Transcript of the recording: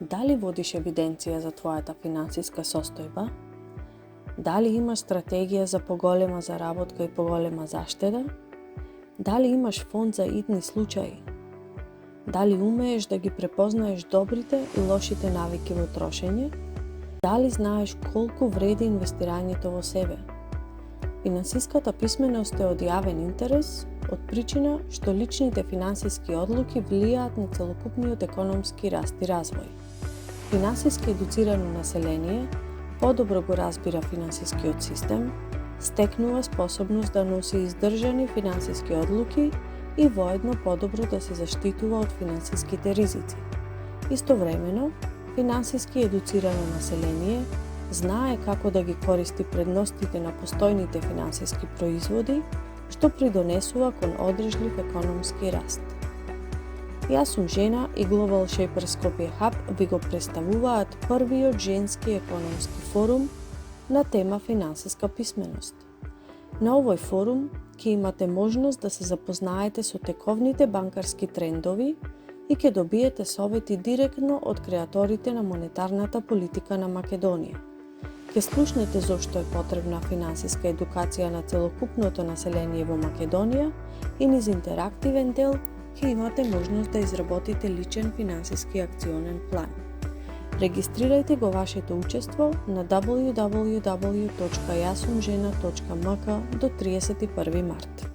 Дали водиш евиденција за твојата финансиска состојба? Дали имаш стратегија за поголема заработка и поголема заштеда? Дали имаш фонд за итни случаи? Дали умееш да ги препознаеш добрите и лошите навики во трошење? Дали знаеш колку вреди инвестирањето во себе? Финансиската писменост е од јавен интерес, од причина што личните финансиски одлуки влијаат на целокупниот економски раст и развој. Финансиски едуцирано население подобро го разбира финансискиот систем, стекнува способност да носи издржани финансиски одлуки и воедно подобро да се заштитува од финансиските ризици. Истовремено, финансиски едуцирано население знае како да ги користи предностите на постојните финансиски производи, што придонесува кон одржлив економски раст. Јас сум жена и Global Shapers Skopje Hub ви го представуваат првиот женски економски форум на тема финансиска писменост. На овој форум ќе имате можност да се запознаете со тековните банкарски трендови и ќе добиете совети директно од креаторите на монетарната политика на Македонија. Ќе слушнете зошто е потребна финансиска едукација на целокупното население во Македонија и низ интерактивен дел ќе имате можност да изработите личен финансиски акционен план. Регистрирајте го вашето учество на www.jasumjena.mk до 31 март.